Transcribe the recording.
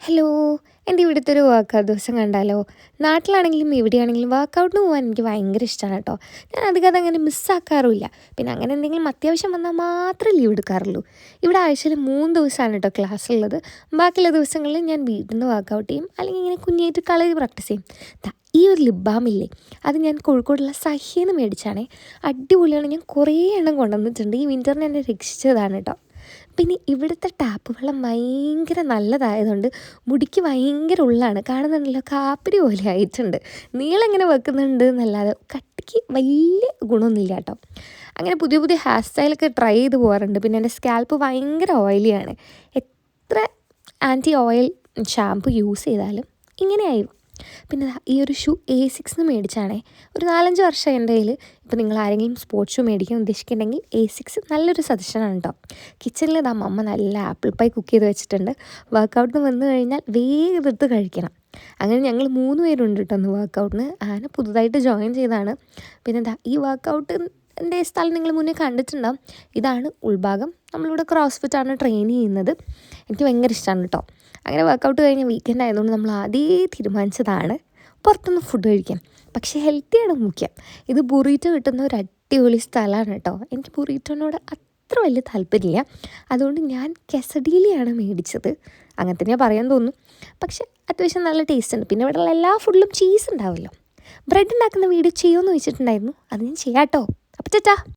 Hello, എൻ്റെ ഇവിടുത്തെ ഒരു വർക്കൗട്ട് ദിവസം കണ്ടാലോ? നാട്ടിലാണെങ്കിലും എവിടെയാണെങ്കിലും വർക്കൗട്ടിന് പോകാൻ എനിക്ക് ഭയങ്കര ഇഷ്ടമാണ് കേട്ടോ. ഞാൻ അധികം അങ്ങനെ മിസ്സാക്കാറുമില്ല. പിന്നെ അങ്ങനെ എന്തെങ്കിലും അത്യാവശ്യം വന്നാൽ മാത്രമേ ലീവ് എടുക്കാറുള്ളൂ. ഇവിടെ ആഴ്ചയിൽ 3 ദിവസമാണ് കേട്ടോ ക്ലാസ് ഉള്ളത്. ബാക്കിയുള്ള ദിവസങ്ങളിൽ ഞാൻ വീട്ടിൽ നിന്ന് വർക്കൗട്ട് ചെയ്യും, അല്ലെങ്കിൽ ഇങ്ങനെ കുഞ്ഞായിട്ട് കളരി പ്രാക്ടീസ് ചെയ്യും. ഈ ഒരു ലിപ് ബാമില്ലേ, അത് ഞാൻ കോഴിക്കോടുള്ള സഹ്യേന്ന് മേടിച്ചാണേ. അടിപൊളിയാണ്. ഞാൻ കുറേ എണ്ണം കൊണ്ടുവന്നിട്ടുണ്ട്. ഈ വിൻ്ററിന് എന്നെ രക്ഷിച്ചതാണ് കേട്ടോ. പിന്നെ ഇവിടുത്തെ ടാപ്പ് വെള്ളം ഭയങ്കര നല്ലതായതുകൊണ്ട് മുടിക്ക് ഭയങ്കര ഉള്ളാണ്. കാണുന്നുണ്ടല്ലോ, കാപ്പിരി പോലെ ആയിട്ടുണ്ട്. നീളങ്ങനെ വെക്കുന്നുണ്ട് എന്നല്ലാതെ കട്ടിക്ക് വലിയ ഗുണമൊന്നുമില്ല കേട്ടോ. അങ്ങനെ പുതിയ പുതിയ ഹെയർ സ്റ്റൈലൊക്കെ ട്രൈ ചെയ്ത് പോകാറുണ്ട്. പിന്നെ എൻ്റെ സ്കാൽപ്പ് ഭയങ്കര ഓയിലിയാണ്. എത്ര ആൻറ്റി ഓയിൽ ഷാമ്പു യൂസ് ചെയ്താലും ഇങ്ങനെയായിരുന്നു. പിന്നെ ഈ ഒരു ഷൂ A6 മേടിച്ചാണേ. ഒരു 4-5 വർഷം എൻ്റെ കയ്യിൽ. ഇപ്പോൾ നിങ്ങൾ ആരെങ്കിലും സ്പോർട്സ് ഷൂ മേടിക്കാൻ ഉദ്ദേശിക്കുന്നുണ്ടെങ്കിൽ A6 നല്ലൊരു സജഷനാണ് കേട്ടോ. കിച്ചണിൽ അമ്മ നല്ല ആപ്പിൾ പൈ കുക്ക് ചെയ്ത് വെച്ചിട്ടുണ്ട്. വർക്കൗട്ടിന് വന്നു കഴിഞ്ഞാൽ വേഗം എടുത്ത് കഴിക്കണം. അങ്ങനെ ഞങ്ങൾ 3 പേരുണ്ട് കേട്ടോ ഒന്ന് വർക്കൗട്ടിന്. അങ്ങനെ പുതുതായിട്ട് ജോയിൻ ചെയ്തതാണ്. പിന്നെ ഈ വർക്കൗട്ടിൻ്റെ സ്ഥലം നിങ്ങൾ മുന്നേ കണ്ടിട്ടുണ്ടാവും. ഇതാണ് ഉൾഭാഗം. നമ്മളിവിടെ ക്രോസ് ഫിറ്റാണ് ട്രെയിൻ ചെയ്യുന്നത്. എനിക്ക് ഭയങ്കര ഇഷ്ടമാണ് കേട്ടോ. അങ്ങനെ വർക്കൗട്ട് കഴിഞ്ഞ് വീക്കെൻഡ് ആയതുകൊണ്ട് നമ്മൾ ആദ്യമേ തീരുമാനിച്ചതാണ് പുറത്തുനിന്ന് ഫുഡ് കഴിക്കാൻ. പക്ഷേ ഹെൽത്തിയാണ് മുഖ്യം. ഇത് ബുറീറ്റോ കിട്ടുന്ന ഒരു അടിപൊളി സ്ഥലമാണ് കേട്ടോ. എനിക്ക് ബുറീറ്റോനോട് അത്ര വലിയ താല്പര്യമില്ല. അതുകൊണ്ട് ഞാൻ കെസഡീലയാണ് മേടിച്ചത്. അങ്ങനെ തന്നെയാണ് പറയാൻ തോന്നുന്നു. പക്ഷേ അത്യാവശ്യം നല്ല ടേസ്റ്റ് ഉണ്ട്. പിന്നെ ഇവിടെയുള്ള എല്ലാ ഫുഡിലും ചീസ് ഉണ്ടാവുമല്ലോ. ബ്രെഡ് ഉണ്ടാക്കുന്ന വീഡിയോ ചെയ്യുമെന്ന് വെച്ചിട്ടുണ്ടായിരുന്നു. അത് ഞാൻ ചെയ്യാം കേട്ടോ. അപ്പോൾ ചേട്ടാ.